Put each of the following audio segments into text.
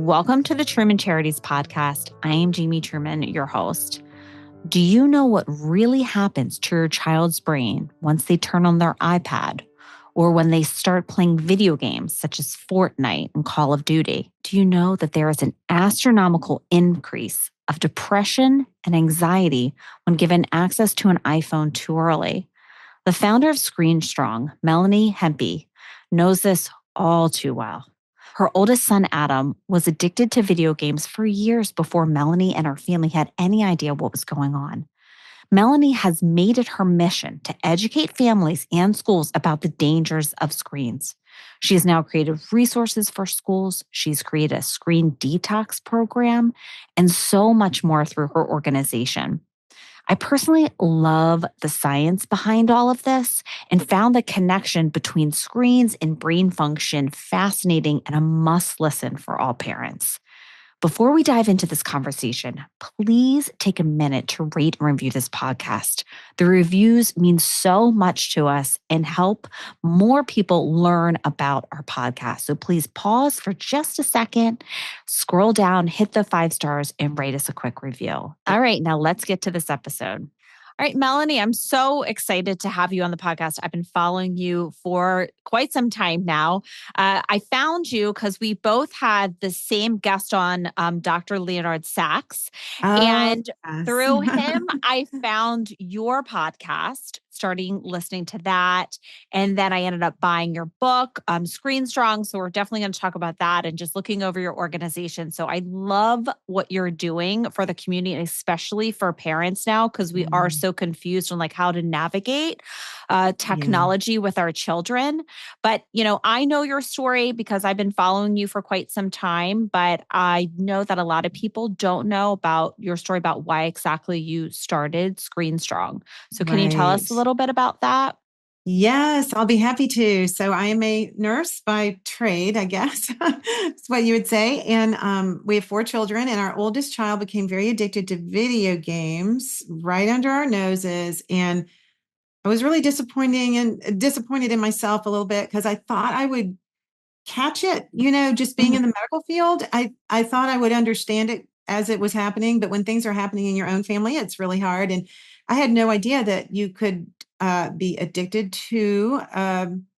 Welcome to the Truman Charities podcast. I am Jamie Truman, your host. Do you know what really happens to your child's brain once they turn on their iPad or when they start playing video games such as Fortnite and Call of Duty? Do you know that there is an astronomical increase of depression and anxiety when given access to an iPhone too early? The founder of Screen Strong, Melanie Hempe, knows this all too well. Her oldest son, Adam, was addicted to video games for years before Melanie and her family had any idea what was going on. Melanie has made it her mission to educate families and schools about the dangers of screens. She has now created resources for schools. She's created a screen detox program and so much more through her organization. I personally love the science behind all of this and found the connection between screens and brain function fascinating and a must listen for all parents. Before we dive into this conversation, please take a minute to rate and review this podcast. The reviews mean so much to us and help more people learn about our podcast. So please pause for just a second, scroll down, hit the 5 stars, and write us a quick review. All right, now let's get to this episode. All right, Melanie, I'm so excited to have you on the podcast. I've been following you for quite some time now. I found you because we both had the same guest on, Dr. Leonard Sachs. And Yes. through him, I found your podcast, starting listening to that. And then I ended up buying your book, Screen Strong. So we're definitely going to talk about that and just looking over your organization. So I love what you're doing for the community, and especially for parents now, because we are so confused on like how to navigate technology with our children. But, you know, I know your story because I've been following you for quite some time, but I know that a lot of people don't know about your story about why exactly you started Screen Strong. So can you tell us a little bit about that? Yes, I'll be happy to. So I am a nurse by trade, I guess. That's what you would say. And we have 4 children, and our oldest child became very addicted to video games right under our noses. And I was really disappointed in myself a little bit because I thought I would catch it, just being in the medical field. I thought I would understand it as it was happening, but when things are happening in your own family, it's really hard. And I had no idea that you could be addicted to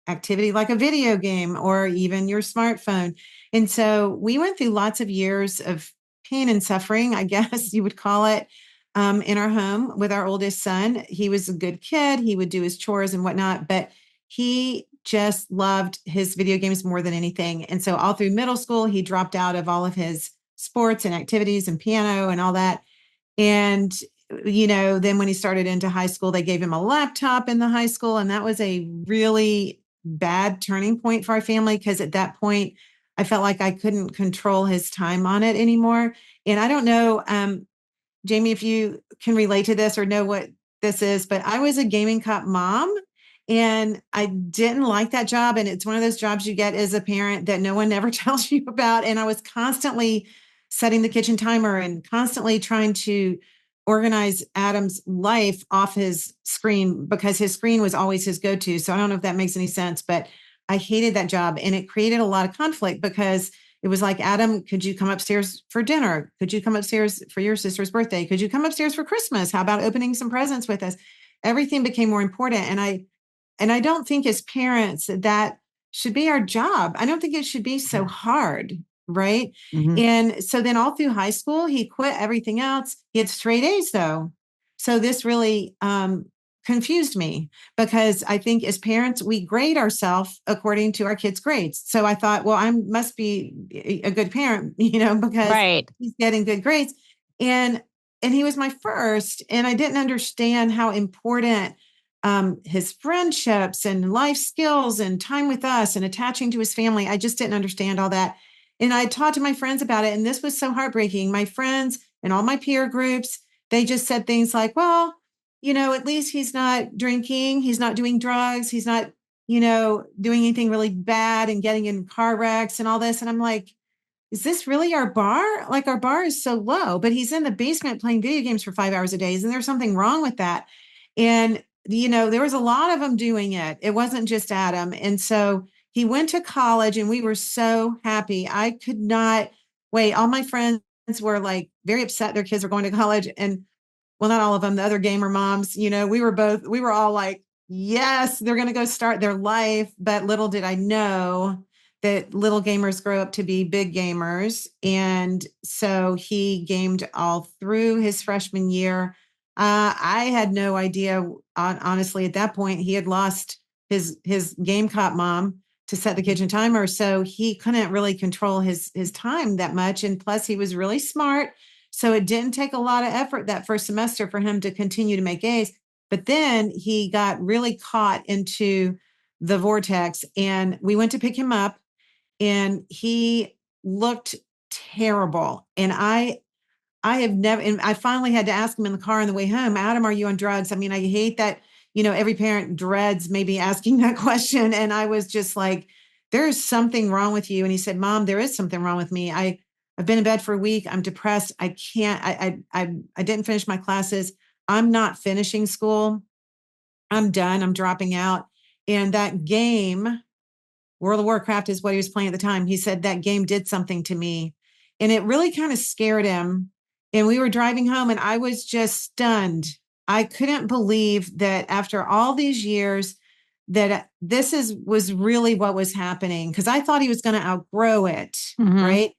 activity like a video game or even your smartphone. And so we went through lots of years of pain and suffering, I guess you would call it, in our home with our oldest son. He was a good kid. He would do his chores and whatnot, but he just loved his video games more than anything. And so all through middle school, he dropped out of all of his sports and activities and piano and all that. And, then when he started into high school, they gave him a laptop in the high school. And that was a really bad turning point for our family because at that point, I felt like I couldn't control his time on it anymore. And I don't know, Jamie, if you can relate to this or know what this is, but I was a gaming cop mom. And I didn't like that job. And it's one of those jobs you get as a parent that no one ever tells you about. And I was constantly setting the kitchen timer and constantly trying to organize Adam's life off his screen because his screen was always his go-to. So I don't know if that makes any sense, but I hated that job. And it created a lot of conflict because it was like, Adam, could you come upstairs for dinner? Could you come upstairs for your sister's birthday? Could you come upstairs for Christmas? How about opening some presents with us? Everything became more important. And I don't think as parents that should be our job. I don't think it should be so hard, right? Mhm. And so then all through high school, he quit everything else. He had straight A's though. So this really confused me because I think as parents, we grade ourselves according to our kids' grades. So I thought, well, I must be a good parent, because Right. he's getting good grades. And he was my first, and I didn't understand how important his friendships and life skills and time with us and attaching to his family. I just didn't understand all that. And I talked to my friends about it. And this was so heartbreaking. My friends and all my peer groups, they just said things like, well, at least he's not drinking. He's not doing drugs. He's not, doing anything really bad and getting in car wrecks and all this. And I'm like, is this really our bar? Like our bar is so low, but he's in the basement playing video games for 5 hours a day. Isn't there something wrong with that? And, there was a lot of them doing it. It wasn't just Adam. And so he went to college and we were so happy. I could not wait, all my friends were like very upset their kids were going to college. And well, not all of them, the other gamer moms, we were all like, yes, they're going to go start their life. But little did I know that little gamers grow up to be big gamers. And so he gamed all through his freshman year. I had no idea, honestly, at that point, he had lost his game cop mom to set the kitchen timer. So he couldn't really control his time that much. And plus, he was really smart. So it didn't take a lot of effort that first semester for him to continue to make A's. But then he got really caught into the vortex, and we went to pick him up, and he looked terrible. And I have never, and I finally had to ask him in the car on the way home, Adam, are you on drugs? I mean, I hate that, every parent dreads maybe asking that question. And I was just like, there's something wrong with you. And he said, Mom, there is something wrong with me. I've been in bed for a week. I'm depressed. I can't, I didn't finish my classes. I'm not finishing school. I'm done. I'm dropping out. And that game, World of Warcraft is what he was playing at the time. He said that game did something to me, and it really kind of scared him. And we were driving home, and I was just stunned. I couldn't believe that after all these years that was really what was happening, because I thought he was going to outgrow it, right?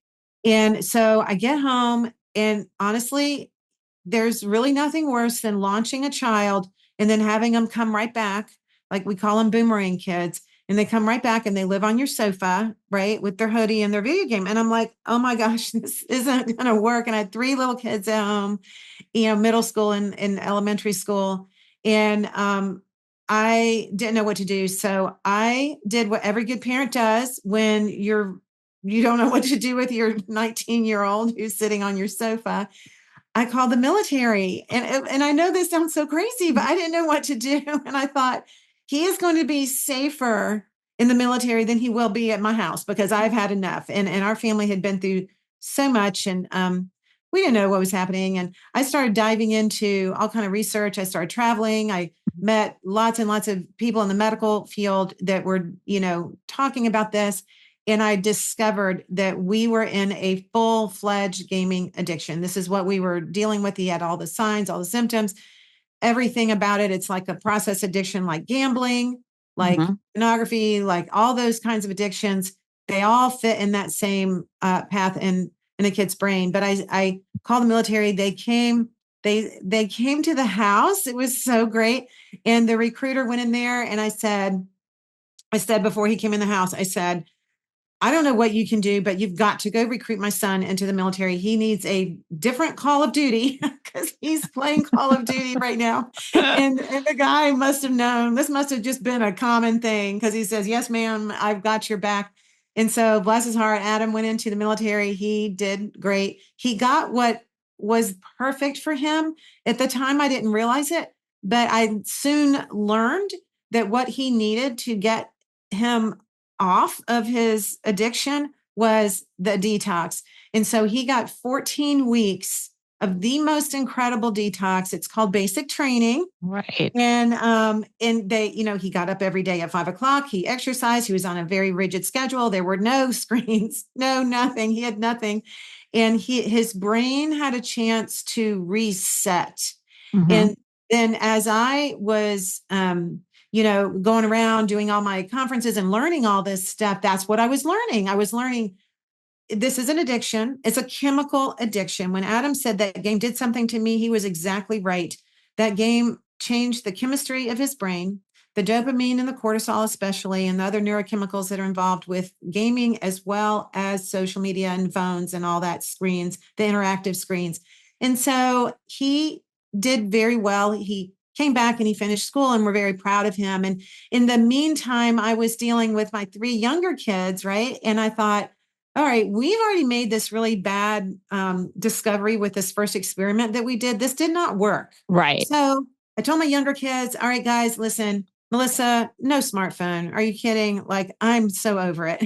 And so I get home, and honestly, there's really nothing worse than launching a child and then having them come right back, like we call them boomerang kids, and they come right back and they live on your sofa, right, with their hoodie and their video game. And I'm like, oh my gosh, this isn't going to work. And I had 3 little kids at home, middle school and elementary school. And I didn't know what to do. So I did what every good parent does when you don't know what to do with your 19-year-old who's sitting on your sofa. I called the military. And I know this sounds so crazy, but I didn't know what to do. And I thought, he is going to be safer in the military than he will be at my house, because I've had enough. And our family had been through so much. And we didn't know what was happening. And I started diving into all kind of research. I started traveling. I met lots and lots of people in the medical field that were, talking about this. And I discovered that we were in a full-fledged gaming addiction. This is what we were dealing with. He had all the signs, all the symptoms, everything about it. It's like a process addiction, like gambling, like pornography, like all those kinds of addictions. They all fit in that same path in a kid's brain. But I called the military. They came. They came to the house. It was so great. And the recruiter went in there, and I said before he came in the house, I said, I don't know what you can do, but you've got to go recruit my son into the military. He needs a different Call of Duty because he's playing Call of Duty right now. And the guy must have known. This must have just been a common thing, because he says, yes, ma'am, I've got your back. And so bless his heart, Adam went into the military. He did great. He got what was perfect for him. At the time, I didn't realize it, but I soon learned that what he needed to get him off of his addiction was the detox. And so he got 14 weeks of the most incredible detox. It's called basic training. Right. And they, he got up every day at 5:00. He exercised. He was on a very rigid schedule. There were no screens, no nothing. He had nothing. And his brain had a chance to reset. And then as I was going around doing all my conferences and learning all this stuff, that's what I was learning. I was learning this is an addiction. It's a chemical addiction. When Adam said that game did something to me, he was exactly right. That game changed the chemistry of his brain, the dopamine and the cortisol, especially, and the other neurochemicals that are involved with gaming, as well as social media and phones and all that screens, the interactive screens. And so he did very well. He came back and he finished school, and we're very proud of him. And in the meantime, I was dealing with my 3 younger kids, right? And I thought, all right, we've already made this really bad discovery with this first experiment that we did. This did not work. Right. So I told my younger kids, all right, guys, listen, Melissa, no smartphone. Are you kidding? Like, I'm so over it.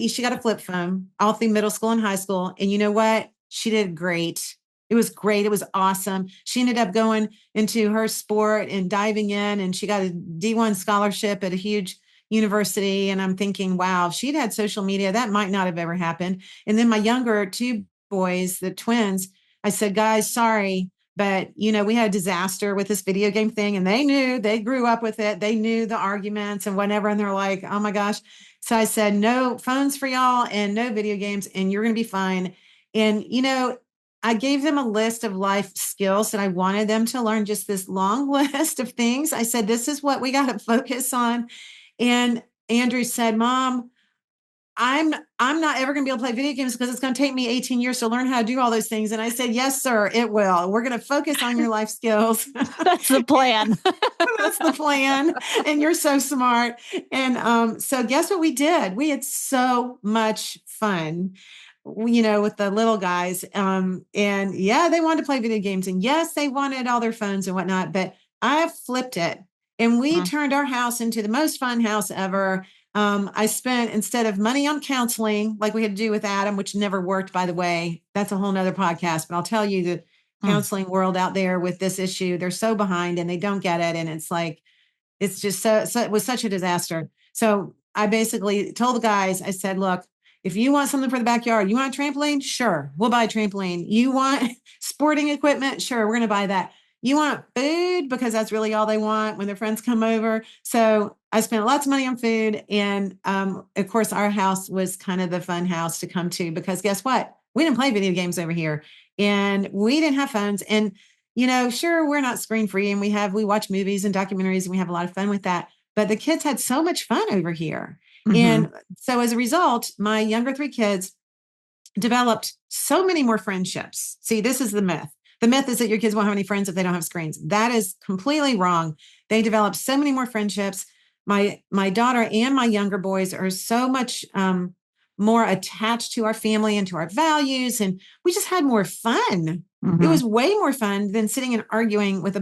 She got a flip phone all through middle school and high school. And you know what? She did great. It was great. It was awesome. She ended up going into her sport and diving in, and she got a D1 scholarship at a huge university. And I'm thinking, wow, if she'd had social media, that might not have ever happened. And then my younger two boys, the twins, I said, guys, sorry, but we had a disaster with this video game thing, and they grew up with it. They knew the arguments and whatever. And they're like, oh my gosh. So I said, no phones for y'all and no video games, and you're going to be fine. And, I gave them a list of life skills that I wanted them to learn, just this long list of things. I said, this is what we got to focus on. And Andrew said, Mom, I'm not ever going to be able to play video games because it's going to take me 18 years to learn how to do all those things. And I said, yes, sir, it will. We're going to focus on your life skills. That's the plan. That's the plan. And you're so smart. And so guess what we did? We had so much fun, with the little guys. And yeah, they wanted to play video games. And yes, they wanted all their phones and whatnot, but I flipped it. And we turned our house into the most fun house ever. I spent, instead of money on counseling, like we had to do with Adam, which never worked, by the way, that's a whole nother podcast, but I'll tell you, the counseling world out there with this issue, they're so behind and they don't get it. And it's like, it's just so it was such a disaster. So I basically told the guys, I said, look, if you want something for the backyard, you want a trampoline? Sure, we'll buy a trampoline. You want sporting equipment? Sure, we're going to buy that. You want food? Because that's really all they want when their friends come over. So I spent lots of money on food. And of course, our house was kind of the fun house to come to, because guess what? We didn't play video games over here, and we didn't have phones. And, sure, we're not screen free, and we watch movies and documentaries, and we have a lot of fun with that. But the kids had so much fun over here. Mm-hmm. And so as a result, my younger three kids developed so many more friendships. See, this is the myth. The myth is that your kids won't have any friends if they don't have screens. That is completely wrong. They developed so many more friendships. My daughter and my younger boys are so much more attached to our family and to our values. And we just had more fun. Mm-hmm. It was way more fun than sitting and arguing with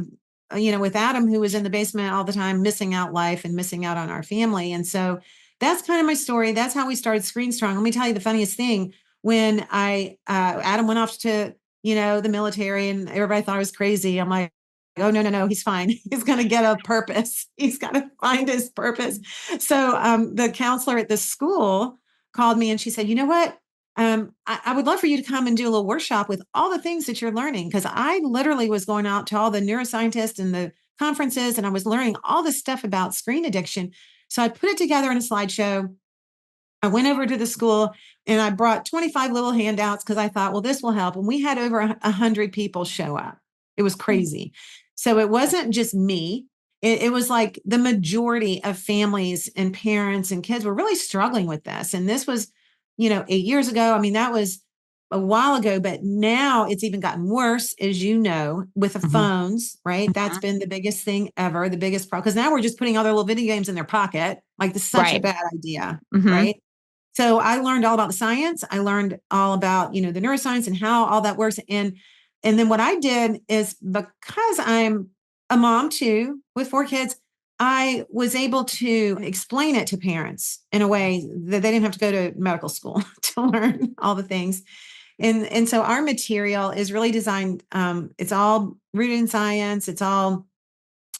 with Adam, who was in the basement all the time, missing out life and missing out on our family. And so that's kind of my story. That's how we started Screen Strong. Let me tell you the funniest thing. When Adam went off to, the military, and everybody thought I was crazy, I'm like, oh, no, he's fine. He's going to get a purpose. He's got to find his purpose. So the counselor at the school called me, and she said, you know what? I would love for you to come and do a little workshop with all the things that you're learning. Because I literally was going out to all the neuroscientists and the conferences, and I was learning all this stuff about screen addiction. So I put it together in a slideshow. I went over to the school and I brought 25 little handouts because I thought, well, this will help. And we had over 100 people show up. It was crazy. So it wasn't just me. It was like the majority of families and parents and kids were really struggling with this. And this was, 8 years ago. I mean, that was a while ago, but now it's even gotten worse, as you know, with the phones, right? Mm-hmm. That's been the biggest thing ever, the biggest problem. Because now we're just putting all their little video games in their pocket. Like, this is such a bad idea, right? So I learned all about the science. I learned all about, the neuroscience and how all that works. And then what I did is, because I'm a mom too, with 4 kids, I was able to explain it to parents in a way that they didn't have to go to medical school to learn all the things. And so our material is really designed, it's all rooted in science. It's all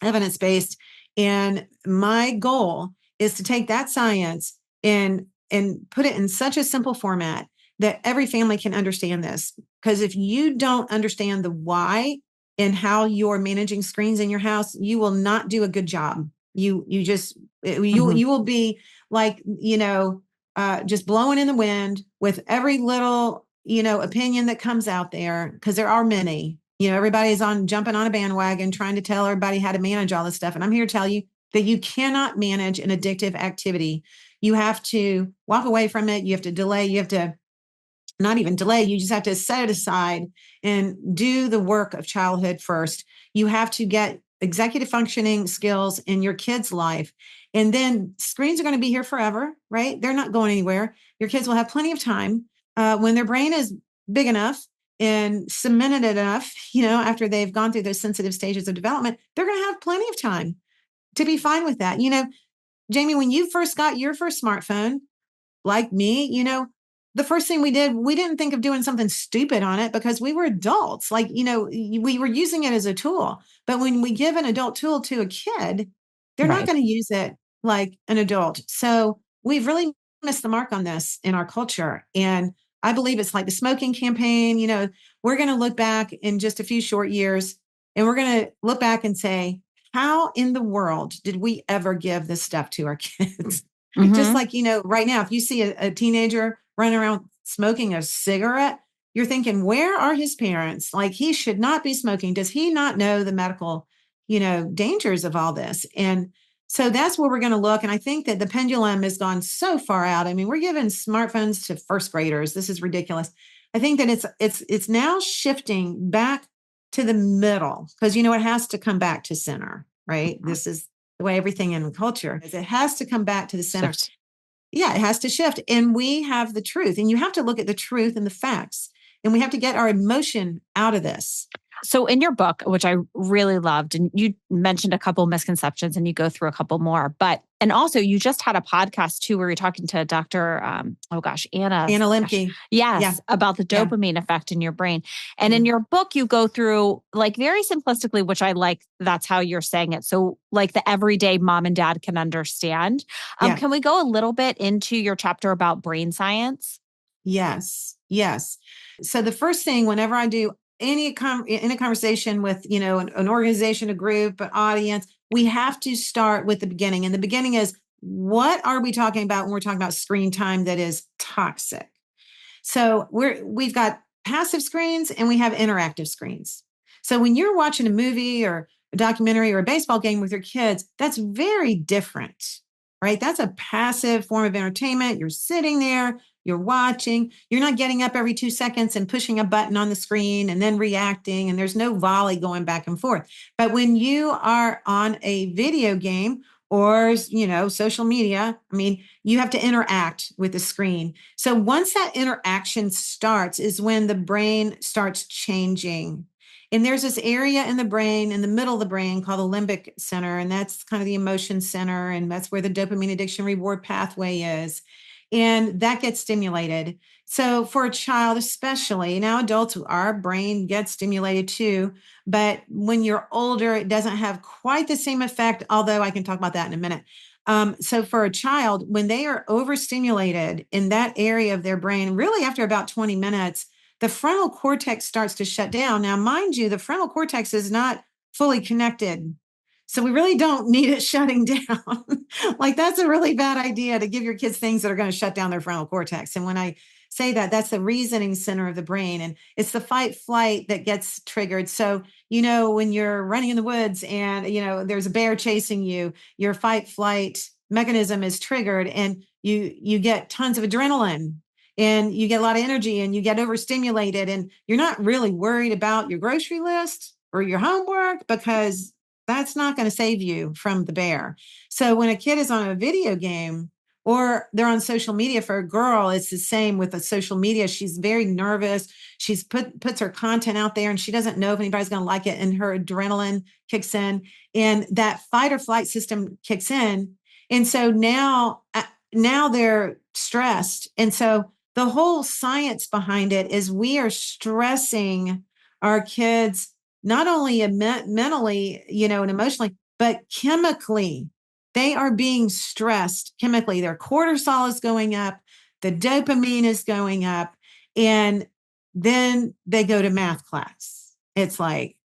evidence-based. And my goal is to take that science and put it in such a simple format that every family can understand this. Because if you don't understand the why and how you're managing screens in your house, you will not do a good job. You will be like, just blowing in the wind with every little, opinion that comes out there, because there are many. Everybody's jumping on a bandwagon trying to tell everybody how to manage all this stuff. And I'm here to tell you that you cannot manage an addictive activity. You have to walk away from it. You have to delay. You have to not even delay. You just have to set it aside and do the work of childhood first. You have to get executive functioning skills in your kid's life. And then screens are going to be here forever, right? They're not going anywhere. Your kids will have plenty of time when their brain is big enough and cemented enough, after they've gone through those sensitive stages of development, they're going to have plenty of time to be fine with that. Jamie, when you first got your first smartphone, like me, the first thing we did, we didn't think of doing something stupid on it because we were adults. Like, we were using it as a tool. But when we give an adult tool to a kid, they're not going to use it like an adult. So we've really missed the mark on this in our culture. And I believe it's like the smoking campaign. We're going to look back in just a few short years and we're going to look back and say, how in the world did we ever give this stuff to our kids? Just like, right now, if you see a teenager running around smoking a cigarette, you're thinking, where are his parents? Like, he should not be smoking. Does he not know the medical, dangers of all this? And so that's where we're going to look. And I think that the pendulum has gone so far out. I mean, we're giving smartphones to first graders. This is ridiculous. I think that it's now shifting back to the middle because, it has to come back to center, right? This is the way everything in culture is. It has to come back to the center. Shift. Yeah, it has to shift. And we have the truth. And you have to look at the truth and the facts. And we have to get our emotion out of this. So in your book, which I really loved, and you mentioned a couple misconceptions and you go through a couple more, and also you just had a podcast too, where you're talking to Dr. Anna Lemke. Yes. About the dopamine effect in your brain. And in your book, you go through like very simplistically, which I like, that's how you're saying it. So like the everyday mom and dad can understand. Can we go a little bit into your chapter about brain science? Yes. So the first thing, whenever I do in a conversation with, an organization, a group, an audience, we have to start with the beginning. And the beginning is, what are we talking about when we're talking about screen time that is toxic? So we've got passive screens and we have interactive screens. So when you're watching a movie or a documentary or a baseball game with your kids, that's very different, right? That's a passive form of entertainment. You're sitting there, you're watching, you're not getting up every 2 seconds and pushing a button on the screen and then reacting, and there's no volley going back and forth. But when you are on a video game or, social media, I mean, you have to interact with the screen. So once that interaction starts is when the brain starts changing. And there's this area in the brain, in the middle of the brain called the limbic center, and that's kind of the emotion center, and that's where the dopamine addiction reward pathway is. And that gets stimulated. So for a child, especially, now adults, our brain gets stimulated too. But when you're older, it doesn't have quite the same effect, although I can talk about that in a minute. So for a child, when they are overstimulated in that area of their brain, really after about 20 minutes, the frontal cortex starts to shut down. Now, mind you, the frontal cortex is not fully connected. So we really don't need it shutting down. Like, that's a really bad idea to give your kids things that are going to shut down their frontal cortex. And when I say that, that's the reasoning center of the brain. And it's the fight flight that gets triggered. So, when you're running in the woods and, there's a bear chasing you, your fight flight mechanism is triggered and you get tons of adrenaline and you get a lot of energy and you get overstimulated and you're not really worried about your grocery list or your homework because that's not going to save you from the bear. So when a kid is on a video game or they're on social media, for a girl, it's the same with the social media. She's very nervous. She's puts her content out there and she doesn't know if anybody's going to like it. And her adrenaline kicks in and that fight or flight system kicks in. And so now they're stressed. And so the whole science behind it is we are stressing our kids not only mentally, and emotionally, but chemically. They are being stressed chemically. Their cortisol is going up, the dopamine is going up, and then they go to math class. It's like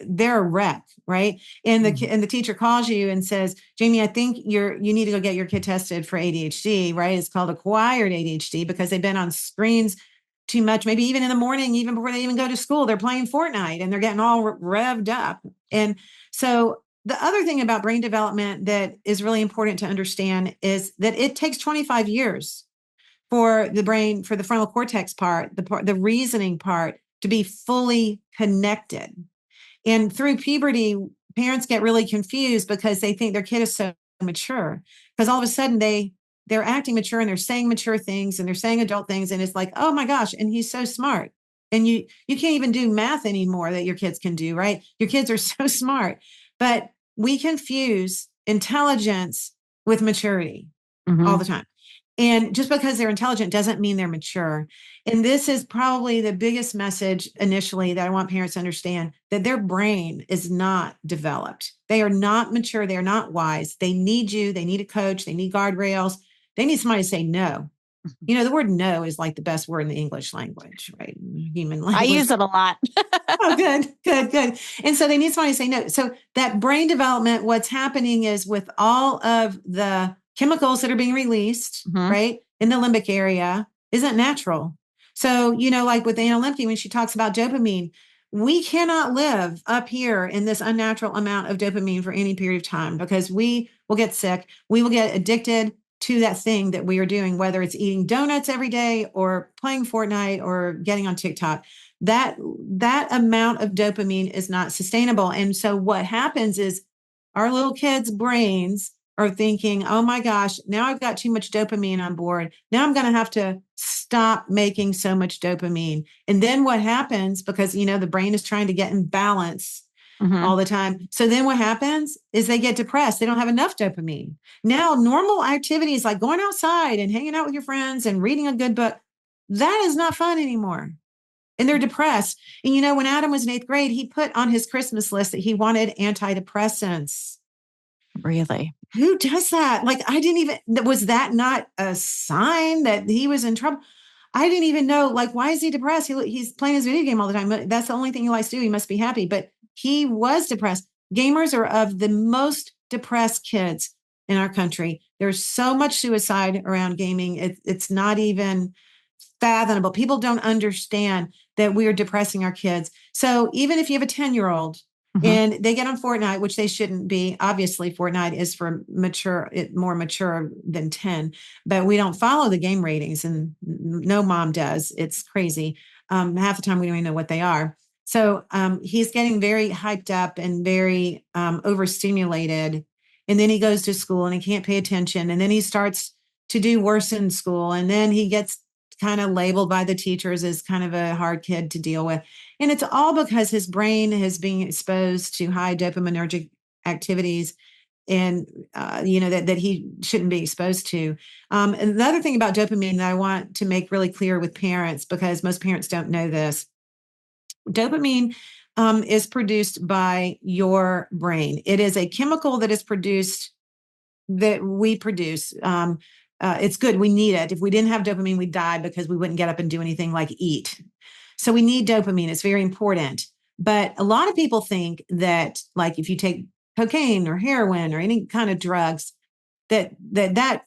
they're a wreck, right? And the teacher calls you and says, "Jamie, I think you need to go get your kid tested for ADHD, right? It's called acquired ADHD because they've been on screens too much, maybe even in the morning, even before they even go to school, they're playing Fortnite and they're getting all revved up." And so the other thing about brain development that is really important to understand is that it takes 25 years for the brain, for the frontal cortex part, the reasoning part to be fully connected. And through puberty, parents get really confused because they think their kid is so mature because all of a sudden they're acting mature and they're saying mature things and they're saying adult things. And it's like, oh my gosh, and he's so smart. And you can't even do math anymore that your kids can do, right? Your kids are so smart. But we confuse intelligence with maturity all the time. And just because they're intelligent doesn't mean they're mature. And this is probably the biggest message initially that I want parents to understand, that their brain is not developed. They are not mature. They are not wise. They need you. They need a coach. They need guardrails. They need somebody to say no. You know, the word no is like the best word in the English language, right? Human I language. use it a lot. Oh, good, good, good. And so they need somebody to say no. So that brain development, what's happening is with all of the chemicals that are being released, right, in the limbic area, isn't natural. So, you know, like with Anna Lemke, when she talks about dopamine, we cannot live up here in this unnatural amount of dopamine for any period of time because we will get sick. We will get addicted to that thing that we are doing, whether it's eating donuts every day or playing Fortnite or getting on TikTok. That amount of dopamine is not sustainable. And so what happens is our little kids' brains are thinking, oh my gosh, now I've got too much dopamine on board. Now I'm going to have to stop making so much dopamine. And then what happens, because, you know, the brain is trying to get in balance all the time. So then what happens is they get depressed. They don't have enough dopamine. Now, normal activities like going outside and hanging out with your friends and reading a good book, that is not fun anymore. And they're depressed. And, you know, when Adam was in 8th grade, he put on his Christmas list that he wanted antidepressants. Really? Who does that? Like, I didn't even, was that not a sign that he was in trouble? I didn't even know, like, why is he depressed? He's playing his video game all the time. That's the only thing he likes to do. He must be happy. But he was depressed. Gamers are of the most depressed kids in our country. There's so much suicide around gaming. It's not even fathomable. People don't understand that we are depressing our kids. So even if you have a 10-year-old and they get on Fortnite, which they shouldn't be, obviously Fortnite is for more mature than 10, but we don't follow the game ratings and no mom does. It's crazy. Half the time we don't even know what they are. So he's getting very hyped up and very overstimulated. And then he goes to school and he can't pay attention. And then he starts to do worse in school. And then he gets kind of labeled by the teachers as kind of a hard kid to deal with. And it's all because his brain is being exposed to high dopaminergic activities and, you know, that he shouldn't be exposed to. And the other thing about dopamine that I want to make really clear with parents, because most parents don't know this, dopamine is produced by your brain. It is a chemical that is produced that we produce. It's good. We need it. If we didn't have dopamine, we'd die because we wouldn't get up and do anything like eat. So we need dopamine. It's very important. But a lot of people think that, like, if you take cocaine or heroin or any kind of drugs, that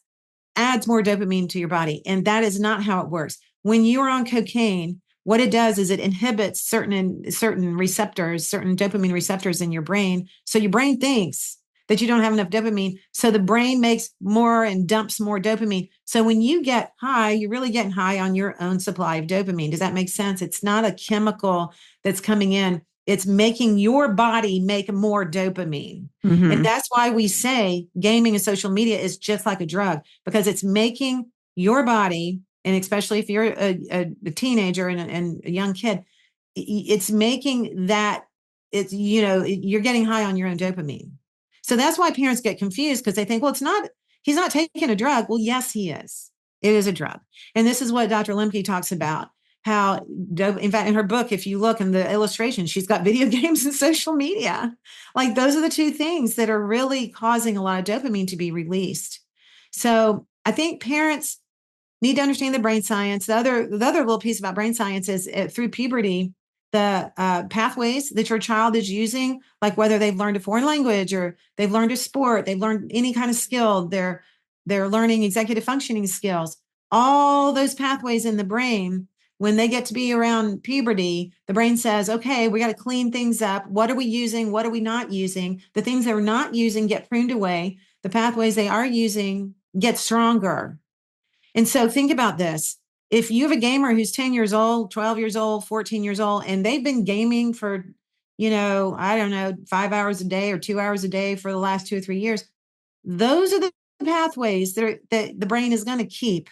adds more dopamine to your body. And that is not how it works. When you are on cocaine, what it does is it inhibits certain receptors, certain dopamine receptors in your brain. So your brain thinks that you don't have enough dopamine. So the brain makes more and dumps more dopamine. So when you get high, you're really getting high on your own supply of dopamine. Does that make sense? It's not a chemical that's coming in. It's making your body make more dopamine. And that's why we say gaming and social media is just like a drug, because it's making your body, and especially if you're a teenager and a young kid, it's making that, it's, you know, you're getting high on your own dopamine. So that's why parents get confused, because they think, well, he's not taking a drug. Well, yes, he is. It is a drug. And this is what Dr. Lemke talks about, how, in fact, in her book, if you look in the illustration, she's got video games and social media. Like, those are the two things that are really causing a lot of dopamine to be released. So I think parents need to understand the brain science. The other little piece about brain science is through puberty, the pathways that your child is using, like whether they've learned a foreign language or they've learned a sport, they've learned any kind of skill, they're learning executive functioning skills, all those pathways in the brain, when they get to be around puberty, the brain says, okay, we got to clean things up. What are we using? What are we not using? The things they're not using get pruned away. The pathways they are using get stronger. And so think about this. If you have a gamer who's 10 years old, 12 years old, 14 years old, and they've been gaming for, you know, I don't know, 5 hours a day or 2 hours a day for the last 2 or 3 years, those are the pathways that the brain is going to keep.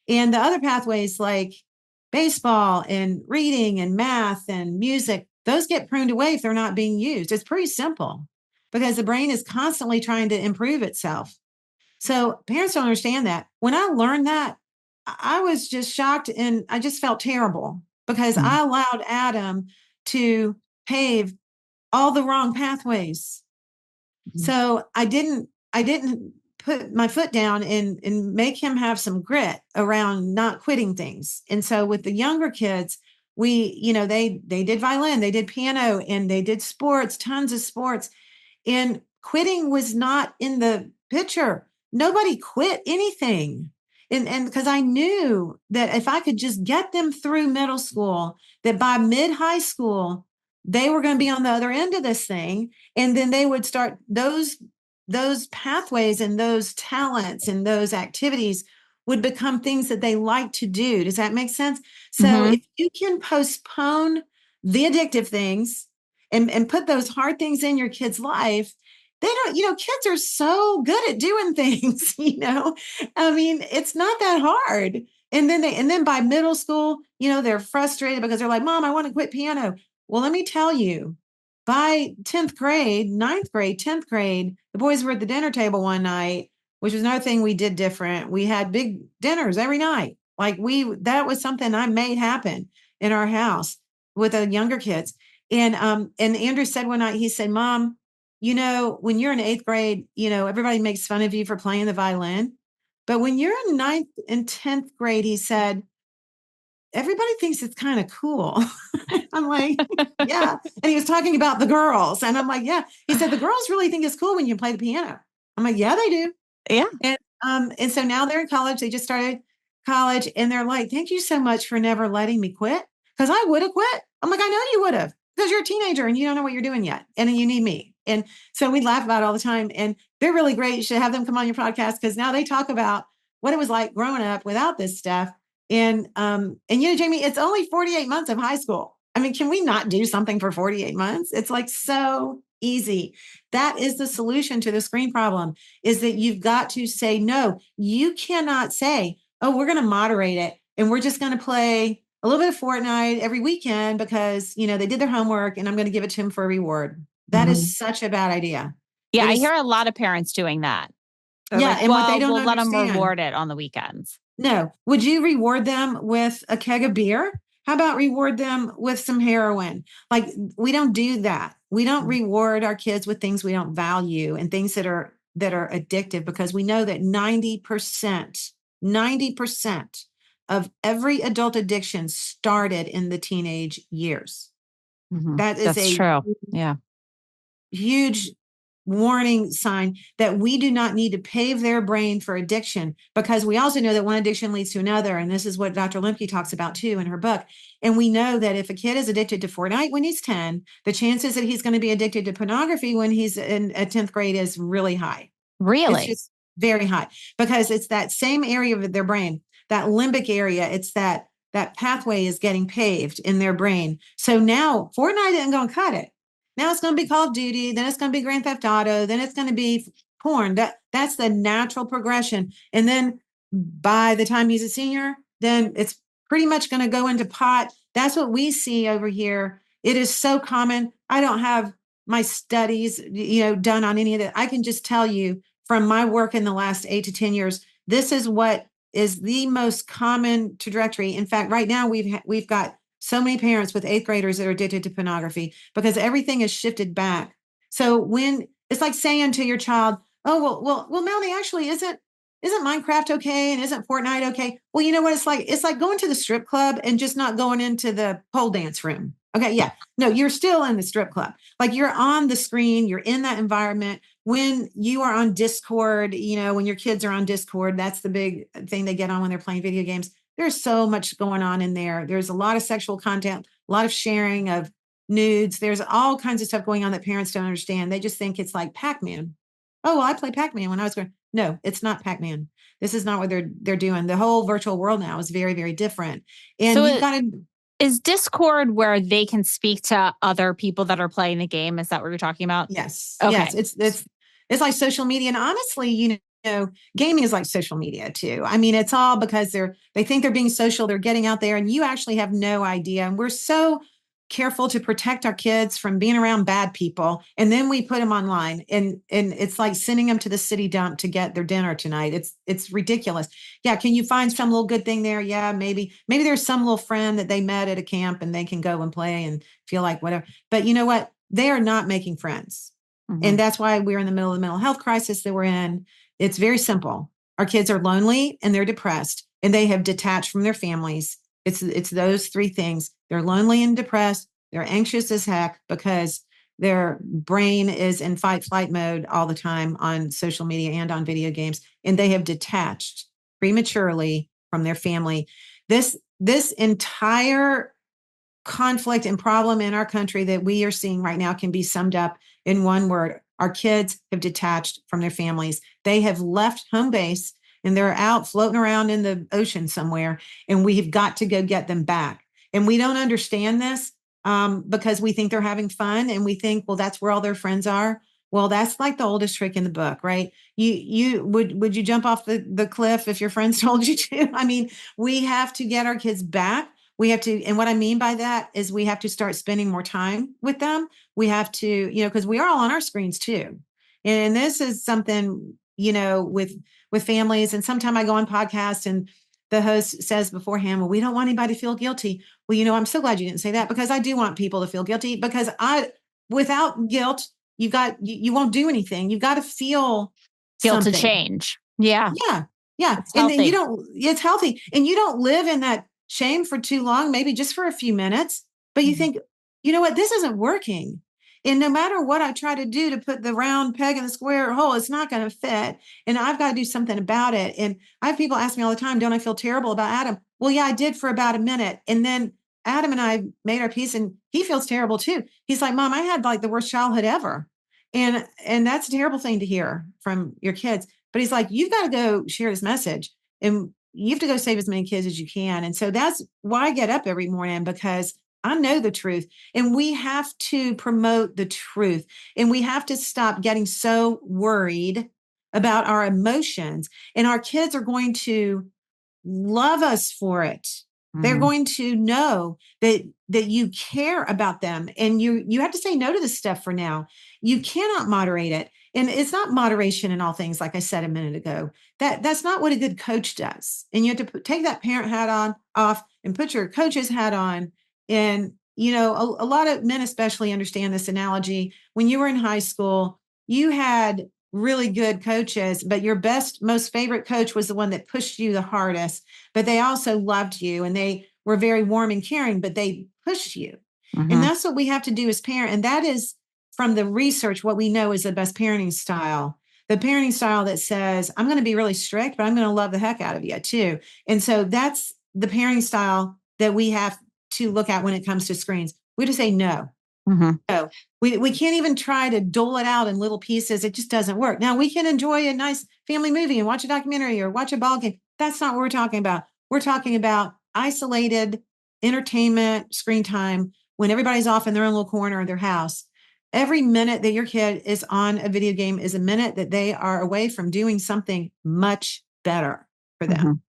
And the other pathways like baseball and reading and math and music, those get pruned away if they're not being used. It's pretty simple because the brain is constantly trying to improve itself. So parents don't understand that. When I learned that, I was just shocked and I just felt terrible because I allowed Adam to pave all the wrong pathways. So I didn't put my foot down and make him have some grit around not quitting things. And so with the younger kids, they did violin, they did piano, and they did sports, tons of sports. And quitting was not in the picture. Nobody quit anything. And because I knew that if I could just get them through middle school, that by mid high school, they were going to be on the other end of this thing. And then they would start those pathways and those talents and those activities would become things that they like to do. Does that make sense? So Mm-hmm. if you can postpone the addictive things and put those hard things in your kid's life, they don't, kids are so good at doing things, I mean, it's not that hard. And then by middle school, they're frustrated because they're like, Mom, I want to quit piano. Well, let me tell you, by 10th grade, ninth grade, 10th grade, the boys were at the dinner table one night, which was another thing we did different. We had big dinners every night. Like that was something I made happen in our house with the younger kids. And Andrew said one night, he said, Mom, when you're in eighth grade, everybody makes fun of you for playing the violin. But when you're in ninth and 10th grade, he said, everybody thinks it's kind of cool. I'm like, yeah. And he was talking about the girls. And I'm like, yeah. He said, the girls really think it's cool when you play the piano. I'm like, yeah, they do. Yeah. And so now they're in college. They just started college and they're like, thank you so much for never letting me quit. Because I would have quit. I'm like, I know you would have because you're a teenager and you don't know what you're doing yet. And you need me. And so we laugh about it all the time. And they're really great. You should have them come on your podcast because now they talk about what it was like growing up without this stuff. And Jamie, it's only 48 months of high school. I mean, can we not do something for 48 months? It's like so easy. That is the solution to the screen problem is that you've got to say, no, you cannot say, oh, we're going to moderate it. And we're just going to play a little bit of Fortnite every weekend because, they did their homework and I'm going to give it to them for a reward. That Mm-hmm. is such a bad idea. Yeah, It I is. hear a lot of parents doing that. They're Yeah. like, And what they well, don't we'll let them understand. reward it on the weekends. No. Would you reward them with a keg of beer? How about reward them with some heroin? Like, we don't do that. We don't reward our kids with things we don't value and things that are addictive because we know that 90% of every adult addiction started in the teenage years. Mm-hmm. That is That's a true. Yeah. huge warning sign that we do not need to pave their brain for addiction because we also know that one addiction leads to another. And this is what Dr. Lemke talks about too in her book. And we know that if a kid is addicted to Fortnite when he's 10, the chances that he's going to be addicted to pornography when he's in 10th grade is really high. It's Really? just very high because it's that same area of their brain, that limbic area. It's that pathway is getting paved in their brain. So now Fortnite isn't going to cut it. Now it's going to be Call of Duty, then it's going to be Grand Theft Auto, then it's going to be porn. That's the natural progression. And then by the time he's a senior, then it's pretty much going to go into pot. That's what we see over here. It is so common. I don't have my studies, done on any of that. I can just tell you from my work in the last 8 to 10 years, this is what is the most common trajectory. In fact, right now we've got so many parents with eighth graders that are addicted to pornography because everything is shifted back. So when it's like saying to your child, "Oh, well, Melanie, actually, isn't Minecraft okay and isn't Fortnite okay?" Well, you know what it's like? It's like going to the strip club and just not going into the pole dance room. Okay, yeah, no, you're still in the strip club. Like you're on the screen, you're in that environment. When you are on Discord, when your kids are on Discord, that's the big thing they get on when they're playing video games. There's so much going on in there. There's a lot of sexual content, a lot of sharing of nudes. There's all kinds of stuff going on that parents don't understand. They just think it's like Pac-Man. Oh, well, I played Pac-Man when I was growing. No, it's not Pac-Man. This is not what they're doing. The whole virtual world now is very, very different. And So you've got to. Is Discord where they can speak to other people that are playing the game? Is that what you're talking about? Yes. Okay. Yes. It's like social media. And honestly, gaming is like social media too. I mean, it's all because they think they're being social, they're getting out there, and you actually have no idea. And we're so careful to protect our kids from being around bad people. And then we put them online and it's like sending them to the city dump to get their dinner tonight. It's ridiculous. Yeah. Can you find some little good thing there? Yeah, maybe there's some little friend that they met at a camp and they can go and play and feel like whatever. But you know what? They are not making friends. And that's why we're in the middle of the mental health crisis that we're in. It's very simple. Our kids are lonely and they're depressed and they have detached from their families. It's those three things. They're lonely and depressed. They're anxious as heck because their brain is in fight flight mode all the time on social media and on video games. And they have detached prematurely from their family. This entire conflict and problem in our country that we are seeing right now can be summed up in one word. Our kids have detached from their families. They have left home base and they're out floating around in the ocean somewhere, and we have got to go get them back. And we don't understand this because we think they're having fun and we think, well, that's where all their friends are. Well, that's like the oldest trick in the book, right? You would you jump off the cliff if your friends told you to? I mean, we have to get our kids back. We have to, and what I mean by that is we have to start spending more time with them. We have to, because we are all on our screens too. And this is something, with families. And sometimes I go on podcasts and the host says beforehand, well, we don't want anybody to feel guilty. Well, I'm so glad you didn't say that because I do want people to feel guilty because without guilt, you won't do anything. You've got to feel guilt something. To change. Yeah. Yeah. Yeah. It's And then healthy. it's healthy. And you don't live in that shame for too long, maybe just for a few minutes, but you think, you know what, this isn't working. And no matter what I try to do to put the round peg in the square hole, it's not going to fit. And I've got to do something about it. And I have people ask me all the time, don't I feel terrible about Adam? Well, yeah, I did for about a minute. And then Adam and I made our peace and he feels terrible too. He's like, Mom, I had like the worst childhood ever. And that's a terrible thing to hear from your kids. But he's like, you've got to go share this message and you have to go save as many kids as you can. And so that's why I get up every morning because I know the truth and we have to promote the truth and we have to stop getting so worried about our emotions. And our kids are going to love us for it. They're going to know that you care about them and you have to say no to this stuff for now. You cannot moderate it. And it's not moderation in all things, like I said a minute ago. That's not what a good coach does. And you have to take that parent hat on off and put your coach's hat on. And a lot of men especially understand this analogy. When you were in high school, you had really good coaches, but your most favorite coach was the one that pushed you the hardest, but they also loved you and they were very warm and caring, but they pushed you. And that's what we have to do as parents. And that is from the research, what we know is the best parenting style. The parenting style that says, I'm going to be really strict, but I'm going to love the heck out of you too. And so that's the parenting style that we have to look at when it comes to screens. We just say no. So we can't even try to dole it out in little pieces. It just doesn't work. Now we can enjoy a nice family movie and watch a documentary or watch a ball game. That's not what we're talking about. We're talking about isolated entertainment, screen time when everybody's off in their own little corner of their house. Every minute that your kid is on a video game is a minute that they are away from doing something much better for them.